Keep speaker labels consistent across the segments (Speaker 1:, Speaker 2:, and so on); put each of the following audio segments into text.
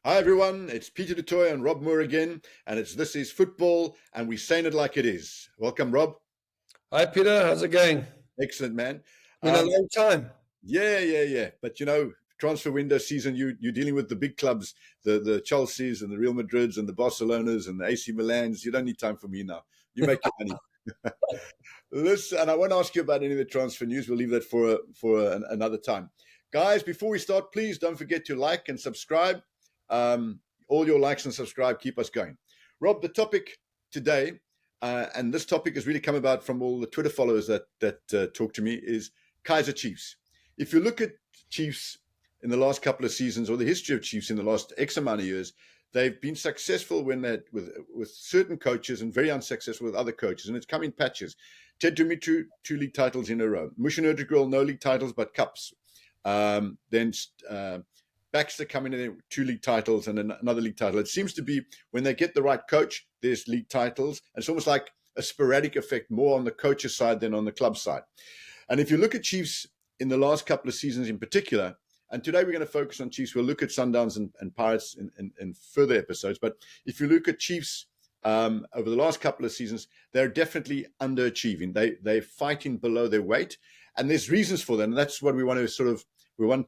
Speaker 1: Hi everyone, it's Peter the Toit and Rob Moore again, and it's This Is Football, and we're saying it like it is. Welcome, Rob.
Speaker 2: Hi, Peter. How's it going?
Speaker 1: Excellent, man.
Speaker 2: Been a long time.
Speaker 1: Yeah. But transfer window season, you're dealing with the big clubs, the Chelseas and the Real Madrids and the Barcelonas and the AC Milans. You don't need time for me now. You make your money. Listen, and I won't ask you about any of the transfer news. We'll leave that for another time. Guys, before we start, please don't forget to like and subscribe. All your likes and subscribe keep us going. Rob, the topic today, and this topic has really come about from all the Twitter followers that talk to me, is Kaizer Chiefs. If you look at Chiefs in the last couple of seasons, or the history of Chiefs in the last X amount of years, they've been successful when they're with certain coaches and very unsuccessful with other coaches, and it's come in patches. Ted Dumitru, 2 league titles in a row. Mushin Ertugrul, no league titles but cups. Then Baxter coming in 2 league titles and another league title. It seems to be when they get the right coach, there's league titles. It's almost like a sporadic effect, more on the coach's side than on the club side. And if you look at Chiefs in the last couple of seasons in particular, and today we're going to focus on Chiefs. We'll look at Sundowns and Pirates in further episodes. But if you look at Chiefs over the last couple of seasons, they're definitely underachieving. They're fighting below their weight. And there's reasons for that. And that's what we want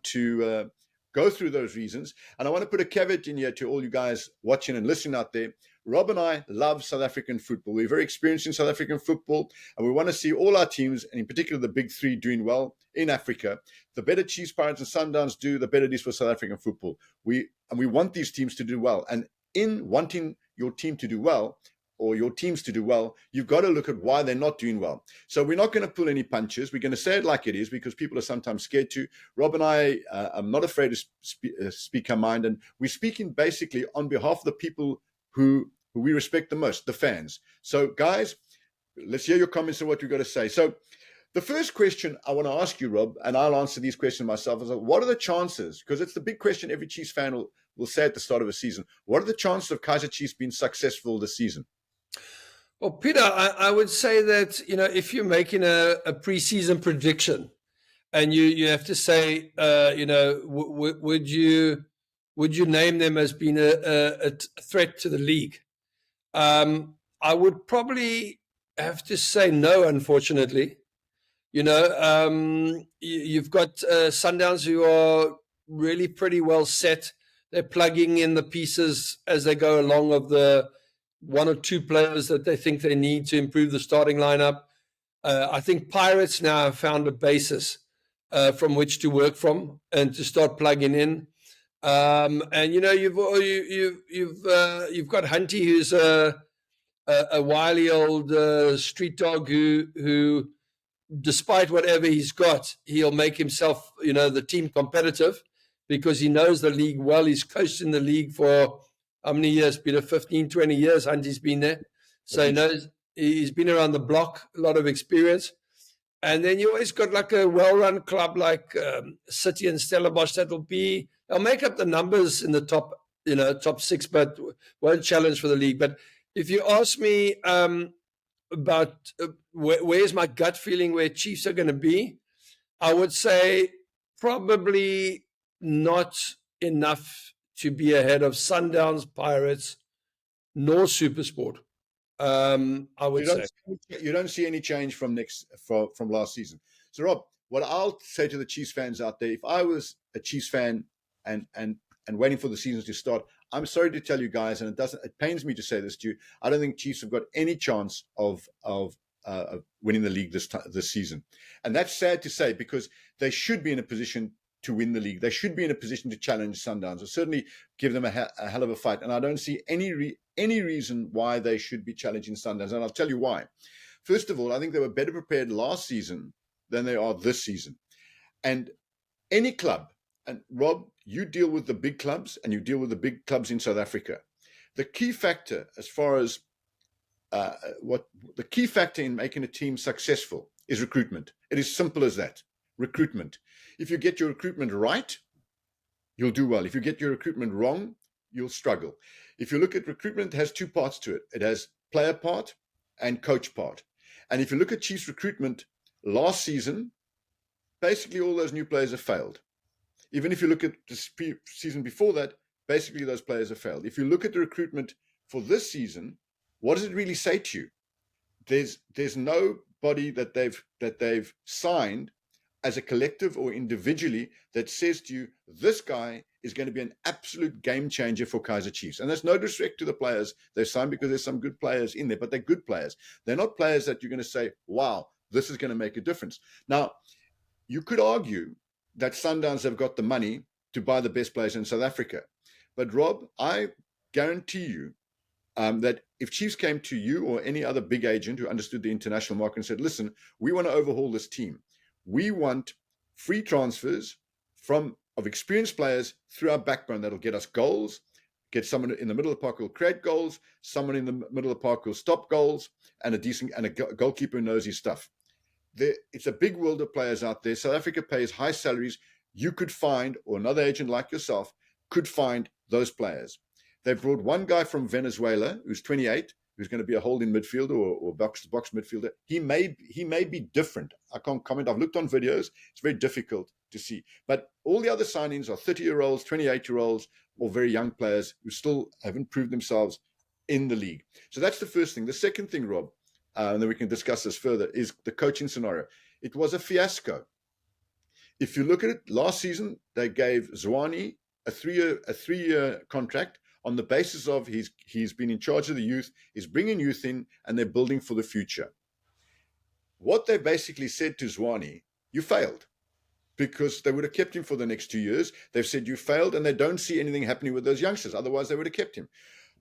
Speaker 1: to go through those reasons. And I want to put a caveat in here to all you guys watching and listening out there. Rob and I love South African football. We're very experienced in South African football, and we want to see all our teams, and in particular the big 3, doing well in Africa. The better Chiefs, Pirates, and Sundowns do, the better it is for South African football. We want these teams to do well. And in wanting your team to do well, or your teams to do well, you've got to look at why they're not doing well. So we're not going to pull any punches. We're going to say it like it is, because people are sometimes scared to. Rob and I are not afraid to speak our mind, and we're speaking basically on behalf of the people who we respect the most, the fans. So guys, let's hear your comments on what we've got to say. So the first question I want to ask you, Rob, and I'll answer these questions myself, is what are the chances, because it's the big question every Chiefs fan will say at the start of a season, what are the chances of Kaizer Chiefs being successful this season?
Speaker 2: Well, Peter, I would say that, if you're making a preseason prediction and you have to say, would you name them as being a threat to the league? I would probably have to say no, unfortunately. You've got Sundowns who are really pretty well set. They're plugging in the pieces as they go along of the 1 or 2 players that they think they need to improve the starting lineup. I think Pirates now have found a basis from which to work from and to start plugging in. And you've got Hunty, who's a wily old street dog who, despite whatever he's got, he'll make himself, the team competitive, because he knows the league well. He's coached in the league for how many years, Peter? 15, 20 years, Hunty's been there. So he knows, he's been around the block, a lot of experience. And then you always got like a well-run club like City and Stellenbosch they'll make up the numbers in the top 6, but won't challenge for the league. But if you ask me about where's my gut feeling where Chiefs are going to be, I would say probably not enough to be ahead of Sundowns, Pirates, nor SuperSport. I would say
Speaker 1: you don't see any change from last season. So Rob, what I'll say to the Chiefs fans out there, if I was a Chiefs fan and waiting for the seasons to start, I'm sorry to tell you guys, and it pains me to say this to you, I don't think Chiefs have got any chance of winning the league this season. And that's sad to say, because they should be in a position to win the league. They should be in a position to challenge Sundowns, or certainly give them a hell of a fight. And I don't see any reason why they should be challenging Sundowns. And I'll tell you why. First of all, I think they were better prepared last season than they are this season. And any club, and Rob, you deal with the big clubs and you deal with the big clubs in South Africa. The key factor, as far as the key factor in making a team successful, is recruitment. It is simple as that. Recruitment. If you get your recruitment right, you'll do well. If you get your recruitment wrong, you'll struggle. If you look at recruitment, it has 2 parts to it. It has player part and coach part. And if you look at Chiefs recruitment last season, basically all those new players have failed. Even if you look at the season before that, basically those players have failed. If you look at the recruitment for this season, what does it really say to you? There's nobody that they've signed as a collective or individually that says to you, this guy is going to be an absolute game changer for Kaizer Chiefs. And there's no disrespect to the players they've signed, because there's some good players in there, but they're good players. They're not players that you're going to say, wow, this is going to make a difference. Now, you could argue that Sundowns have got the money to buy the best players in South Africa. But Rob, I guarantee you that if Chiefs came to you or any other big agent who understood the international market and said, listen, we want to overhaul this team. We want free transfers of experienced players through our backbone that'll get us goals, get someone in the middle of the park who'll create goals, someone in the middle of the park who'll stop goals, and a goalkeeper who knows his stuff. It's a big world of players out there. South Africa pays high salaries. You could find, or another agent like yourself could find those players. They brought one guy from Venezuela who's 28, who's going to be a holding midfielder or box-to-box midfielder. He may be different. I can't comment. I've looked on videos. It's very difficult to see. But all the other signings are 30-year-olds, 28-year-olds, or very young players who still haven't proved themselves in the league. So that's the first thing. The second thing, Rob, and then we can discuss this further, is the coaching scenario. It was a fiasco. If you look at it, last season, they gave Zwane a three-year contract on the basis of he's been in charge of the youth, he's bringing youth in, and they're building for the future. What they basically said to Zwane, you failed, because they would have kept him for the next 2 years. They've said you failed, and they don't see anything happening with those youngsters. Otherwise, they would have kept him.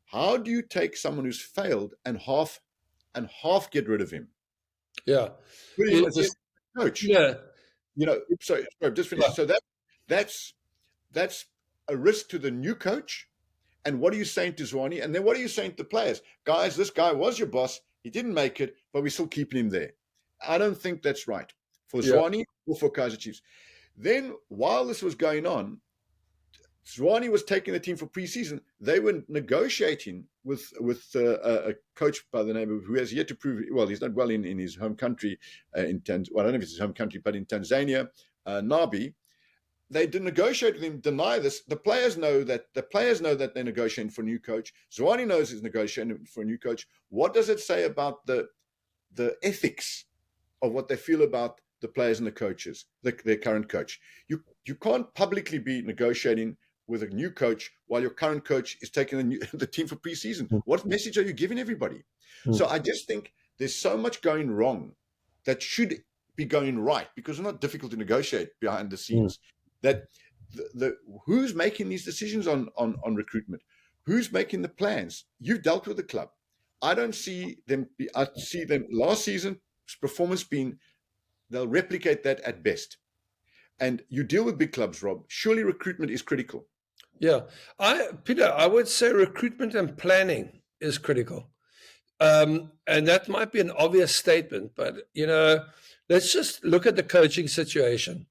Speaker 1: How do you take someone who's failed and half get rid of him?
Speaker 2: Yeah.
Speaker 1: Put him as a coach.
Speaker 2: Yeah.
Speaker 1: Sorry, just finish. Yeah. So that's a risk to the new coach. And what are you saying to Zwane? And then what are you saying to the players? Guys, this guy was your boss. He didn't make it, but we're still keeping him there. I don't think that's right for Zwane or for Kaizer Chiefs. Then, while this was going on, Zwane was taking the team for preseason. They were negotiating with a coach by the name of, who has yet to prove, well, he's not well in his home country, I don't know if it's his home country, but in Tanzania, Nabi. They did negotiate with him, deny this. The players know that they're negotiating for a new coach. Zwane knows he's negotiating for a new coach. What does it say about the ethics of what they feel about the players and the coaches, their current coach? You can't publicly be negotiating with a new coach while your current coach is taking the team for preseason. What message are you giving everybody? So I just think there's so much going wrong that should be going right, because it's not difficult to negotiate behind the scenes. That who's making these decisions on recruitment? Who's making the plans? You've dealt with the club. I don't see them. I see them last season's performance being, they'll replicate that at best. And you deal with big clubs, Rob. Surely recruitment is critical.
Speaker 2: Yeah. Peter, I would say recruitment and planning is critical. And that might be an obvious statement, but, let's just look at the coaching situation.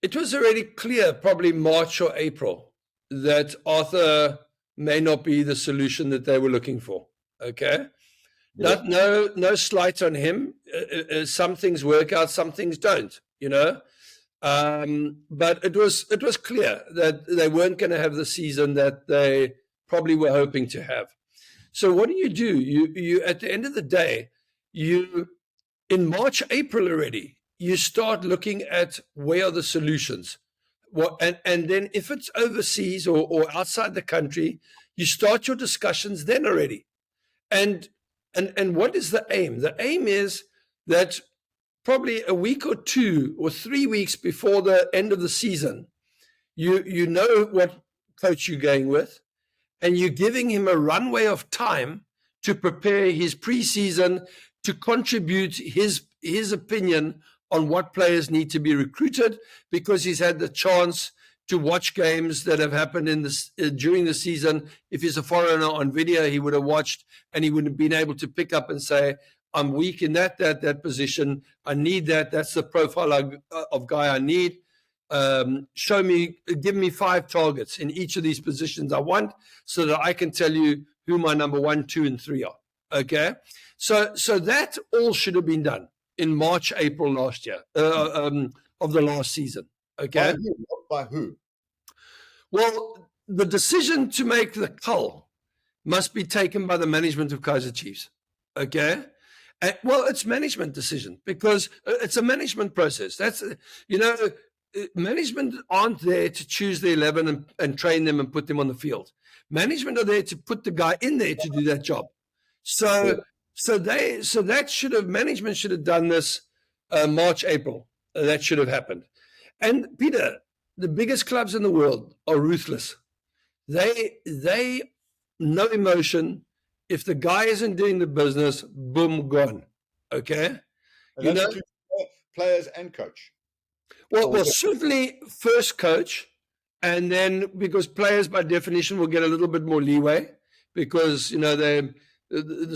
Speaker 2: It was already clear, probably March or April, that Arthur may not be the solution that they were looking for. Okay, yeah. No slight on him. Some things work out, some things don't. But it was clear that they weren't going to have the season that they probably were hoping to have. So what do? You at the end of the day, in March, April already, you start looking at where are the solutions. And then if it's overseas or outside the country, you start your discussions then already. And what is the aim? The aim is that probably a week or 2 or 3 weeks before the end of the season, you know what coach you're going with, and you're giving him a runway of time to prepare his preseason, to contribute his opinion on what players need to be recruited, because he's had the chance to watch games that have happened during the season. If he's a foreigner on video, he would have watched, and he would have been able to pick up and say, I'm weak in that position. I need that. That's the profile of guy I need. Give me 5 targets in each of these positions I want, so that I can tell you who my number 1, 2, and 3 are. Okay? So that all should have been done in March, April last year, of the last season. Okay?
Speaker 1: By who?
Speaker 2: Well, the decision to make the cull must be taken by the management of Kaizer Chiefs. Okay. Well, it's management decision because it's a management process. That's, management aren't there to choose the 11 and train them and put them on the field. Management are there to put the guy in there to do that job. So management should have done this March, April. That should have happened. And Peter, the biggest clubs in the world are ruthless. They no emotion. If the guy isn't doing the business, boom, gone. Okay,
Speaker 1: and that's players and coach.
Speaker 2: Well, certainly first coach, and then because players by definition will get a little bit more leeway because the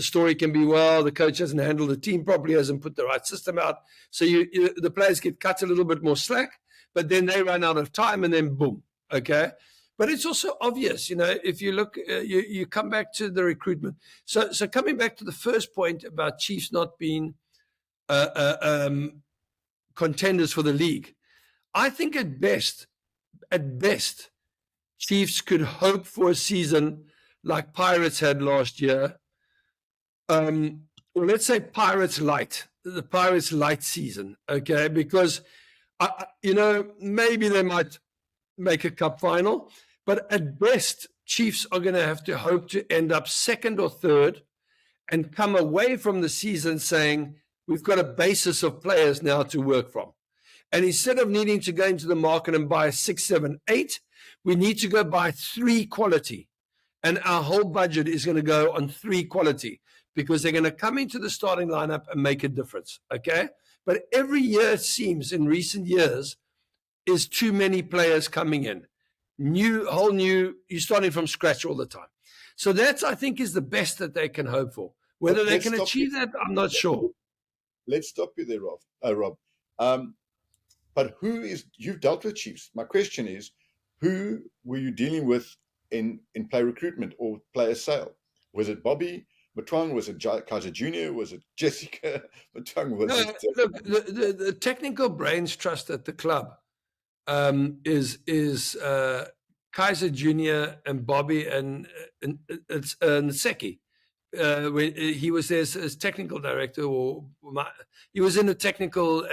Speaker 2: story can be, well, the coach hasn't handled the team properly, hasn't put the right system out, so the players get cut a little bit more slack, but then they run out of time, and then boom, okay. But it's also obvious, if you look, you come back to the recruitment. So coming back to the first point about Chiefs not being contenders for the league, I think at best, Chiefs could hope for a season like Pirates had last year. Or let's say the Pirates light season, okay? Because, maybe they might make a cup final. But at best, Chiefs are going to have to hope to end up second or third and come away from the season saying, we've got a basis of players now to work from. And instead of needing to go into the market and buy 6, 7, 8, we need to go buy 3 quality. And our whole budget is going to go on 3 quality because they're going to come into the starting lineup and make a difference, okay? But every year, it seems, in recent years, is too many players coming in. You're starting from scratch all the time. So that's, I think, is the best that they can hope for. Whether they can achieve that, I'm not sure.
Speaker 1: Let's stop you there, Rob. But you've dealt with Chiefs. My question is, who were you dealing with in player recruitment or player sale? Was it Bobby Matwang? Was it Kaizer Jnr? Was it Jessica Matwang?
Speaker 2: Look, the technical brains trust at the club is Kaizer Jr. and Bobby and Nseki. He was there as technical director, he was in a technical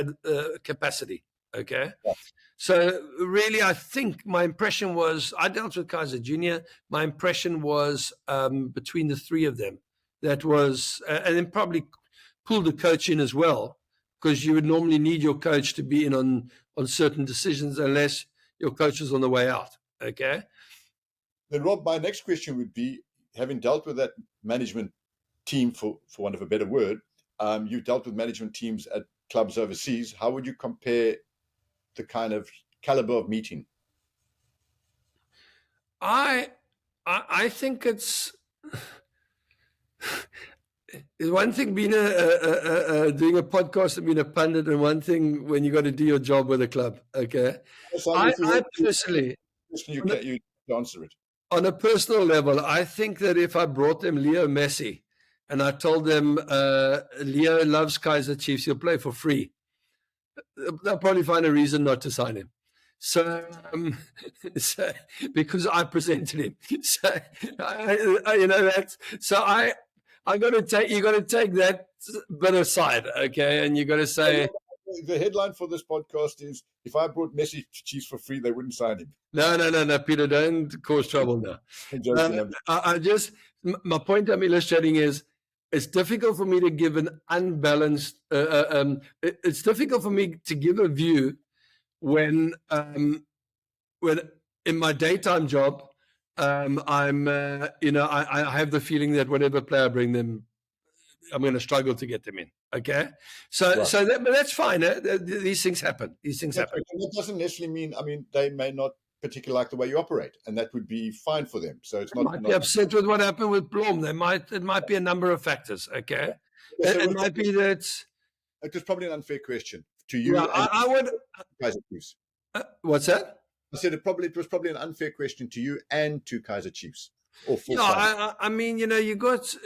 Speaker 2: capacity. Okay, yeah. So really, I think my impression was I dealt with Kaizer Jr. My impression was between the 3 of them. That was, and then probably pulled the coach in as well, because you would normally need your coach to be in on certain decisions unless your coach is on the way out. Okay.
Speaker 1: Then, Rob, my next question would be, having dealt with that management team, for want of a better word, you've dealt with management teams at clubs overseas. How would you compare the kind of caliber of meeting?
Speaker 2: I think it's one thing being doing a podcast and being a pundit, and one thing when you got to do your job with a club. Okay, I personally,
Speaker 1: you answer it.
Speaker 2: On a personal level, I think that if I brought them Leo Messi and I told them Leo loves Kaizer Chiefs, he'll play for free, they'll probably find a reason not to sign him. So because I presented him, so you got to take that bit aside, okay? And you got to say,
Speaker 1: the headline for this podcast is, if I brought Messi to Chiefs for free, they wouldn't sign him.
Speaker 2: No, Peter, don't cause trouble now. My point I'm illustrating is, it's difficult for me to give an unbalanced. It's difficult for me to give a view when in my daytime job, I'm I have the feeling that whatever player I bring them, I'm going to struggle to get them in. Okay, but that's fine. These things happen. Happen.
Speaker 1: That doesn't necessarily mean. They may not particularly like the way you operate, and that would be fine for them. So it's not.
Speaker 2: Might be upset with what happened with Blom. It might be a number of factors. Okay, it might be that.
Speaker 1: It was probably an unfair question to you.
Speaker 2: Yeah, I would.
Speaker 1: Kaizer Chiefs.
Speaker 2: What's that?
Speaker 1: I said it was probably an unfair question to you and to Kaizer Chiefs. Or
Speaker 2: you got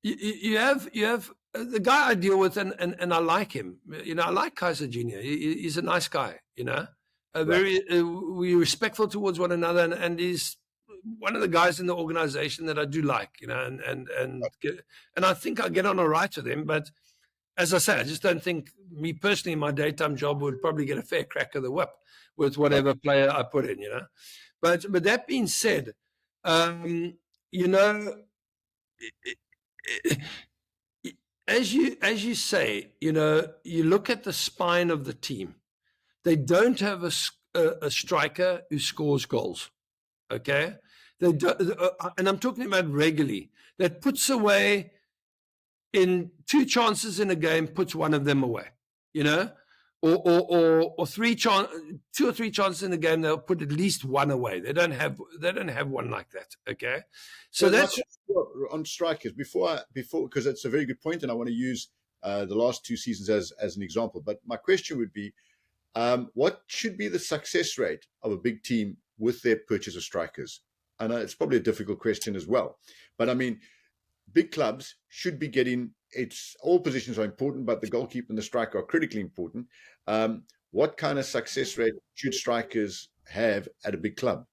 Speaker 2: you have the guy I deal with, and I like him. I like Kaizer Jnr. He's a nice guy. we're respectful towards one another, and he's one of the guys in the organization that I do like, and I think I get on all right with him. But as I say, I just don't think me personally, my daytime job would probably get a fair crack of the whip with whatever player I put in, But that being said, you know, as you say, you look at the spine of the team. They don't have a striker who scores goals. Okay, they do, and I'm talking about regularly. That puts away in 2 chances in a game, puts one of them away. Or 2 or 3 chances in a game, they'll put at least one away. They don't have one like that. Okay, so that's
Speaker 1: on strikers before because it's a very good point, and I want to use the last 2 seasons as an example. But my question would be, what should be the success rate of a big team with their purchase of strikers? I know it's probably a difficult question as well, but I mean, big clubs should be getting. All positions are important, but the goalkeeper and the striker are critically important. What kind of success rate should strikers have at a big club?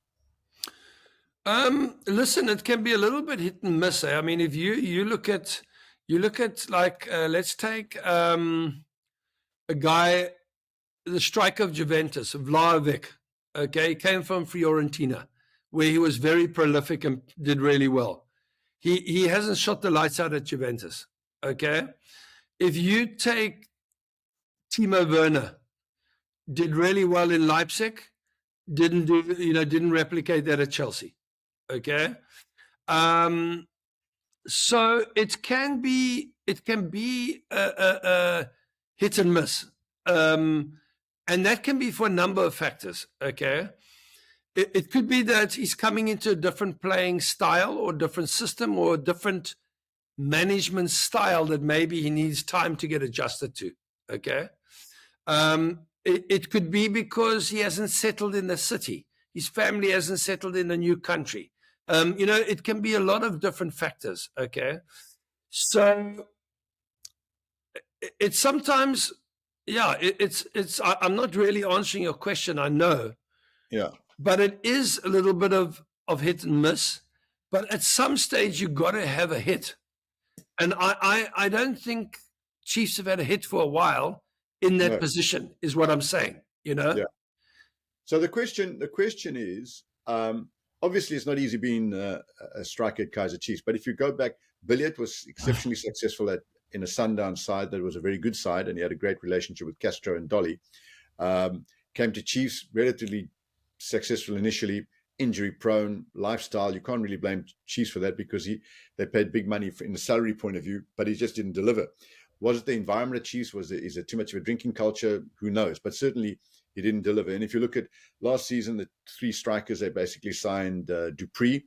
Speaker 2: Listen, it can be a little bit hit and miss. I mean, if you look at like let's take a guy, the striker of Juventus, Vlahovic. Okay, he came from Fiorentina, where he was very prolific and did really well. He hasn't shot the lights out at Juventus. Okay, if you take Timo Werner, did really well in Leipzig, didn't replicate that at Chelsea. Okay, so it can be a hit and miss, and that can be for a number of factors. Okay, it could be that he's coming into a different playing style or different system or a different management style that maybe he needs time to get adjusted to. Okay, it could be because he hasn't settled in the city. His family hasn't settled in a new country. It can be a lot of different factors. Okay, so it's sometimes, I'm not really answering your question, I know.
Speaker 1: Yeah.
Speaker 2: But it is a little bit of hit and miss. But at some stage, you got to have a hit. And I don't think Chiefs have had a hit for a while in that position, is what I'm saying,
Speaker 1: Yeah. So the question is, obviously it's not easy being a striker at Kaizer Chiefs, but if you go back, Billiat was exceptionally successful in a Sundown side that was a very good side, and he had a great relationship with Castro and Dolly. Came to Chiefs, relatively successful initially, injury prone lifestyle. You can't really blame Chiefs for that because they paid big money in the salary point of view, but he just didn't deliver. Was it the environment at Chiefs? Is it too much of a drinking culture? Who knows? But certainly he didn't deliver. And if you look at last season, the 3 strikers they basically signed, Dupree,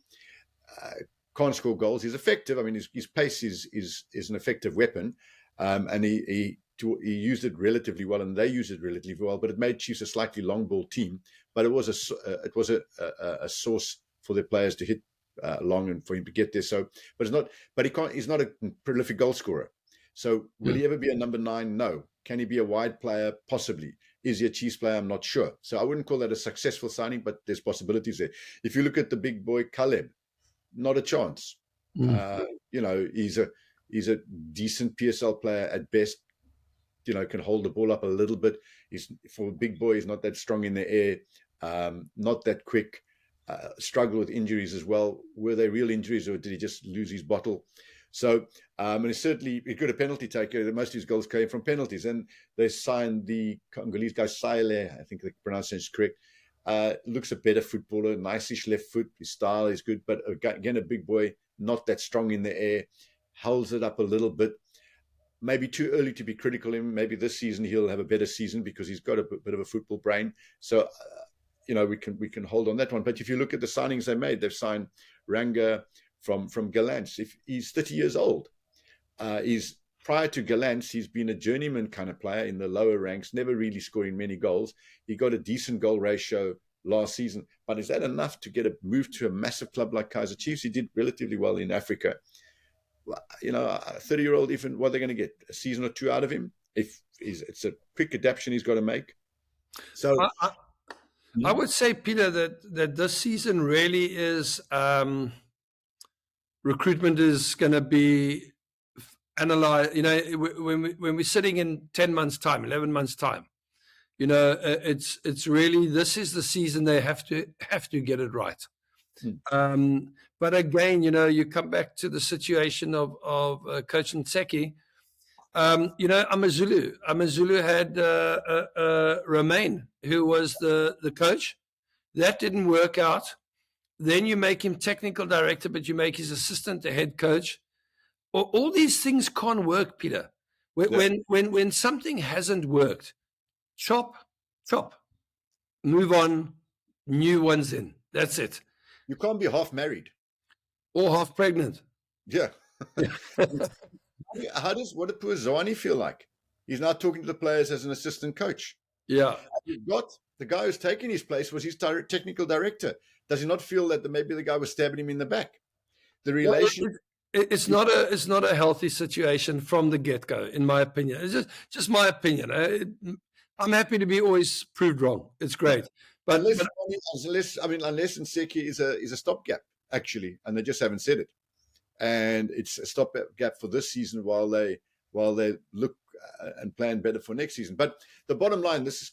Speaker 1: can't score goals. He's effective. I mean, his pace is an effective weapon, and he used it relatively well, and they used it relatively well. But it made Chiefs a slightly long ball team. But it was a source for their players to hit long and for him to get there. So, but it's not. But he's not a prolific goal scorer. So, will he ever be a number 9? No. Can he be a wide player? Possibly. Is he a Chiefs player? I'm not sure. So, I wouldn't call that a successful signing, but there's possibilities there. If you look at the big boy Caleb, not a chance. He's a decent PSL player at best. Can hold the ball up a little bit. For a big boy, he's not that strong in the air, not that quick. Struggle with injuries as well. Were they real injuries, or did he just lose his bottle? So, and he's certainly a good penalty taker. Most of his goals came from penalties. And they signed the Congolese guy, Sayin, I think the pronunciation is correct. Looks a better footballer, nice-ish left foot. His style is good. But again, a big boy, not that strong in the air. Holds it up a little bit. Maybe too early to be critical of him. Maybe this season he'll have a better season because he's got a bit of a football brain. So, we can hold on that one. But if you look at the signings they made, they've signed Ranga from Galants. If he's 30 years old, prior to Galants, he's been a journeyman kind of player in the lower ranks, never really scoring many goals. He got a decent goal ratio last season. But is that enough to get a move to a massive club like Kaizer Chiefs? He did relatively well in Africa. A 30-year-old, even what they're going to get a season or 2 out of him. If it's a quick adaptation he's got to make. So
Speaker 2: I would say, Peter, that this season really is recruitment is going to be analyzed. When we're sitting in 10 months' time, 11 months' time, it's really, this is the season they have to get it right. But again, you come back to the situation of Coach Nseki. Amazulu had Romain, who was the coach. That didn't work out. Then you make him technical director, but you make his assistant the head coach. All these things can't work, Peter. When something hasn't worked, chop, move on, new ones in. That's it.
Speaker 1: You can't be half married
Speaker 2: or half pregnant.
Speaker 1: Yeah. What did poor Zwane feel like? He's now talking to the players as an assistant coach.
Speaker 2: Yeah.
Speaker 1: You've got the guy who's taken his place was his technical director. Does he not feel that maybe the guy was stabbing him in the back? The relation.
Speaker 2: It's not a healthy situation from the get-go, in my opinion. It's just my opinion. I'm happy to be always proved wrong. It's great, but unless
Speaker 1: Nseki is a stopgap actually, and they just haven't said it, and it's a stopgap for this season while they look and plan better for next season. But the bottom line, this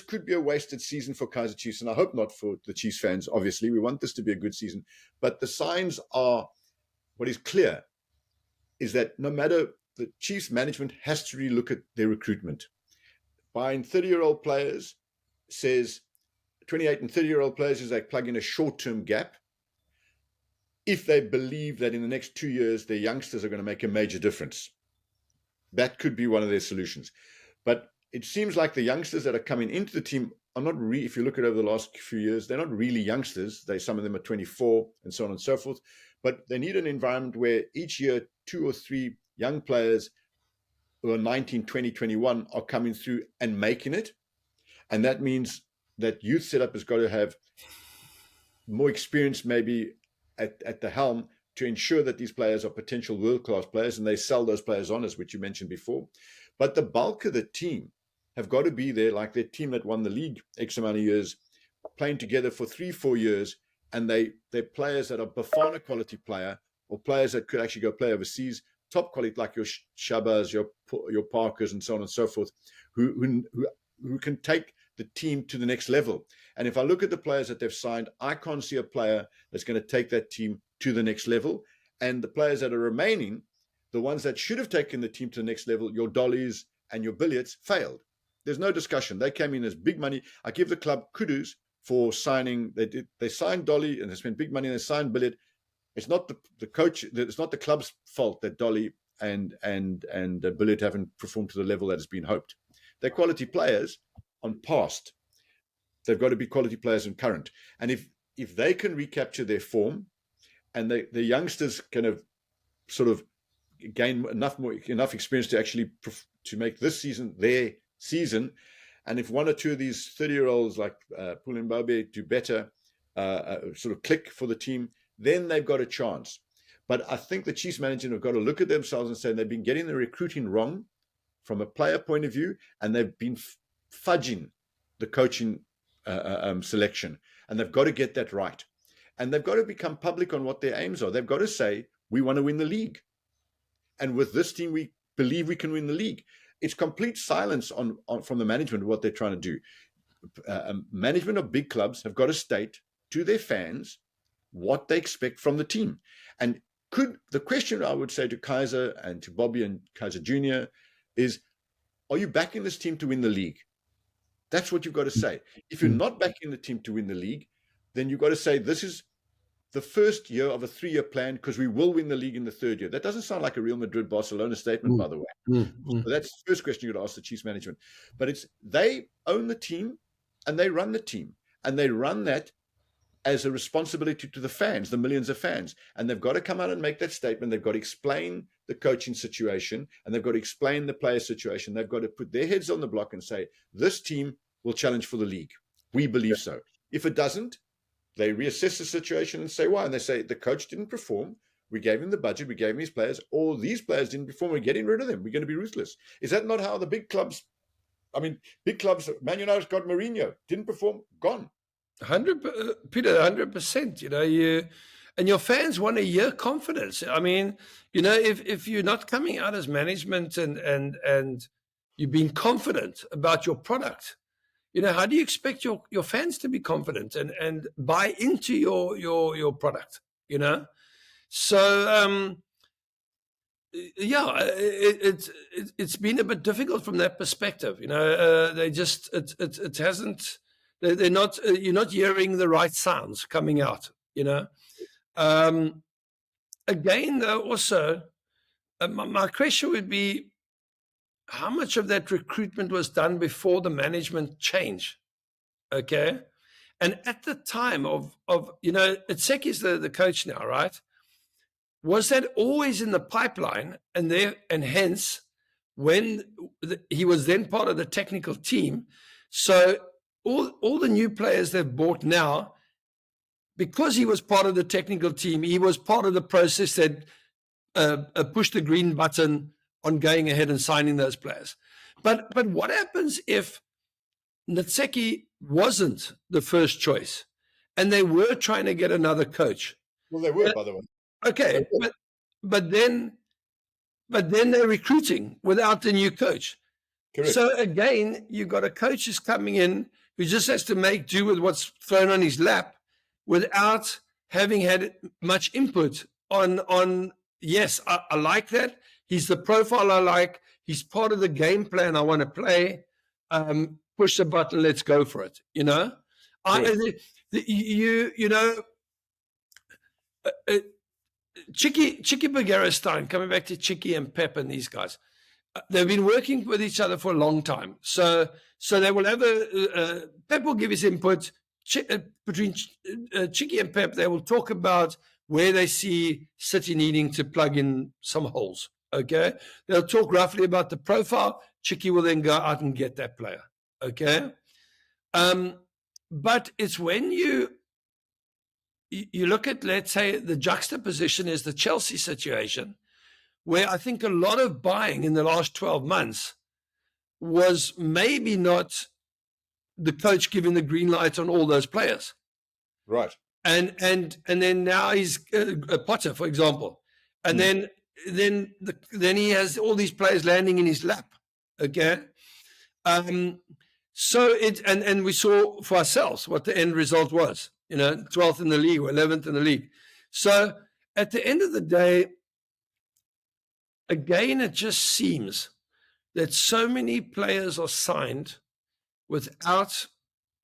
Speaker 1: could be a wasted season for Kaizer Chiefs, and I hope not for the Chiefs fans. Obviously, we want this to be a good season, but the signs are. What is clear is that no matter, the Chiefs management has to relook at their recruitment. Buying 30-year-old players says 28 and 30-year-old players is they plug in a short-term gap. If they believe that in the next 2 years, their youngsters are going to make a major difference, that could be one of their solutions. But it seems like the youngsters that are coming into the team are not really, if you look at over the last few years, they're not really youngsters. Some of them are 24 and so on and so forth. But they need an environment where each year 2 or 3 young players who are 19, 20, 21 are coming through and making it. And that means that youth setup has got to have more experience maybe at the helm to ensure that these players are potential world-class players and they sell those players on, as which you mentioned before. But the bulk of the team have got to be there, like their team that won the league X amount of years, playing together for 3-4 years. And they're players that are Bafana quality player or players that could actually go play overseas, top quality like your Shabas, your Parkers, and so on and so forth, who can take the team to the next level. And if I look at the players that they've signed, I can't see a player that's going to take that team to the next level. And the players that are remaining, the ones that should have taken the team to the next level, your Dollys and your Billiats, failed. There's no discussion. They came in as big money. I give the club kudos for signing. They signed Dolly and they spent big money and they signed Billiat. It's not the coach. It's not the club's fault that Dolly and Billiat haven't performed to the level that has been hoped. They're quality players on past. They've got to be quality players in current. And if they can recapture their form, and the youngsters kind of sort of gain enough experience to actually to make this season their season. And if 1 or 2 of these 30-year-olds like Pulimbobe do better, sort of click for the team, then they've got a chance. But I think the Chiefs management have got to look at themselves and say they've been getting the recruiting wrong from a player point of view, and they've been fudging the coaching selection. And they've got to get that right. And they've got to become public on what their aims are. They've got to say, we want to win the league. And with this team, we believe we can win the league. It's complete silence on from the management of what they're trying to do. Management of big clubs have got to state to their fans what they expect from the team. And the question I would say to Kaizer and to Bobby and Kaizer Jr. is, are you backing this team to win the league? That's what you've got to say. If you're not backing the team to win the league, then you've got to say this is the first year of a 3-year plan because we will win the league in the 3rd year. That doesn't sound like a Real Madrid-Barcelona statement, by the way. So that's the first question you've got to ask the Chiefs management. But they own the team and they run the team. And they run that as a responsibility to the fans, the millions of fans. And they've got to come out and make that statement. They've got to explain the coaching situation and they've got to explain the player situation. They've got to put their heads on the block and say, this team will challenge for the league. We believe so. If it doesn't, they reassess the situation and say why. And they say the coach didn't perform. We gave him the budget. We gave him his players. All these players didn't perform. We're getting rid of them. We're going to be ruthless. Is that not how the big clubs I mean, big clubs, Man United's got Mourinho, didn't perform, gone.
Speaker 2: 100, Peter, 100%. And your fans want to hear confidence. I mean, if you're not coming out as management and you're being confident about your product, how do you expect your fans to be confident and buy into your product? So yeah, it's been a bit difficult from that perspective. They just it hasn't. They're not. You're not hearing the right sounds coming out. Um, Again, though, also, my question would be, how much of that recruitment was done before the management change? Okay, and at the time of Tseki is the coach now, right? Was that always in the pipeline, and hence when he was then part of the technical team, so all the new players they've bought now, because he was part of the technical team, he was part of the process that pushed the green button on going ahead and signing those players. But what happens if Tseki wasn't the first choice, and they were trying to get another coach?
Speaker 1: Well, they were, by the way.
Speaker 2: Okay, but then they're recruiting without the new coach.
Speaker 1: Correct.
Speaker 2: So again, you've got a coach who's coming in who just has to make do with what's thrown on his lap without having had much input on yes, I like that. He's the profile I like. He's part of the game plan I want to play. Push the button, let's go for it. Chicky Bergerstein, coming back to Chicky and Pep and these guys, they've been working with each other for a long time. So they will have Pep will give his input. Between Chicky and Pep, they will talk about where they see City needing to plug in some holes. Okay, they'll talk roughly about the profile. Chicky will then go out and get that player. Okay, but it's when you look at, let's say, the juxtaposition is the Chelsea situation, where I think a lot of buying in the last 12 months was maybe not the coach giving the green light on all those players.
Speaker 1: Right.
Speaker 2: And then now he's Potter, for example. And then he has all these players landing in his lap. Okay. So and we saw for ourselves what the end result was, 12th in the league or 11th in the league. So at the end of the day, again, it just seems that so many players are signed without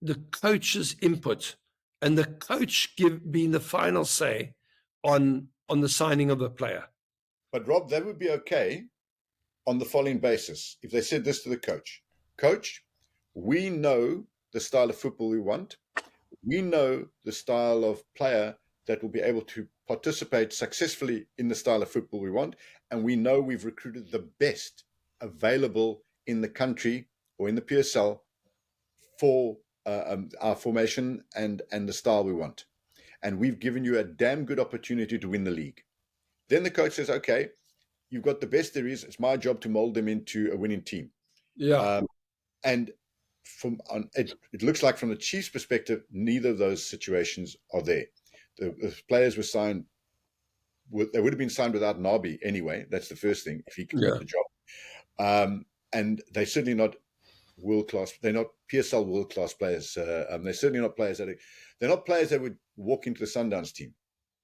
Speaker 2: the coach's input and the coach being the final say on the signing of a player.
Speaker 1: But Rob, that would be okay on the following basis. If they said this to the coach, Coach, we know the style of football we want. We know the style of player that will be able to participate successfully in the style of football we want. And we know we've recruited the best available in the country or in the PSL for our formation and the style we want. And we've given you a damn good opportunity to win the league. Then the coach says, okay, you've got the best there is. It's my job to mold them into a winning team.
Speaker 2: Yeah.
Speaker 1: And it looks like from the Chiefs' perspective, neither of those situations are there. The players were signed. They would have been signed without Nabi anyway. That's the first thing, if he could get the job. And they're certainly not world-class. They're not PSL world-class players. They're certainly not players they're not players that would walk into the Sundowns team.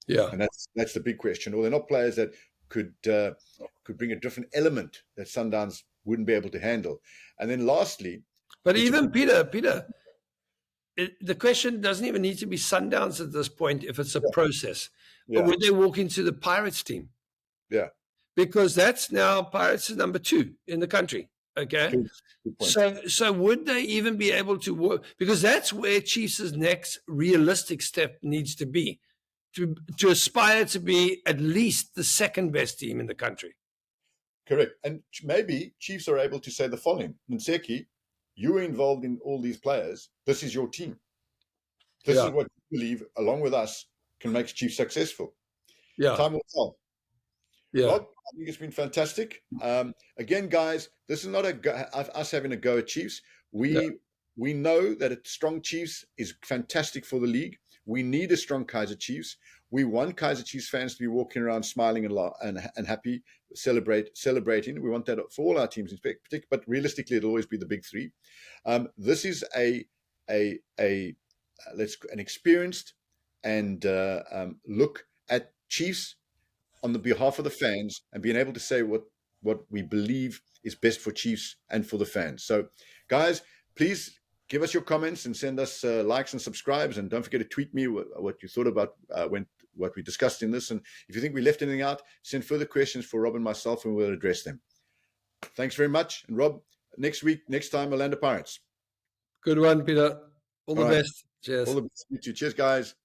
Speaker 2: Yeah.
Speaker 1: And that's the big question. Or they're not players that could bring a different element that Sundowns wouldn't be able to handle. And then lastly...
Speaker 2: But even Peter, the question doesn't even need to be Sundowns at this point if it's a process. Yeah. But would they walk into the Pirates team?
Speaker 1: Yeah.
Speaker 2: Because that's now Pirates is number 2 in the country. Okay. Good point. So would they even be able to work? Because that's where Chiefs' next realistic step needs to be, to aspire to be at least the second best team in the country.
Speaker 1: Correct. And maybe Chiefs are able to say the following: Tseki, you were involved in all these players. This is your team. This is what you believe, along with us, can make Chiefs successful.
Speaker 2: Yeah.
Speaker 1: Time will tell.
Speaker 2: Yeah.
Speaker 1: Rob, I think it's been fantastic. Again, guys, this is not us having a go at Chiefs.
Speaker 2: Yeah.
Speaker 1: We know that a strong Chiefs is fantastic for the league. We need a strong Kaizer Chiefs. We want Kaizer Chiefs fans to be walking around smiling and happy, celebrating. We want that for all our teams in particular, but realistically, it'll always be the big three. This is an experienced and look at Chiefs on the behalf of the fans and being able to say what we believe is best for Chiefs and for the fans. So, guys, please give us your comments and send us likes and subscribes. And don't forget to tweet me what you thought about what we discussed in this. And if you think we left anything out, send further questions for Rob and myself and we'll address them. Thanks very much. And Rob, next time, Orlando Pirates.
Speaker 2: Good one, Peter. All the best. Cheers.
Speaker 1: All the best. You too. Cheers, guys.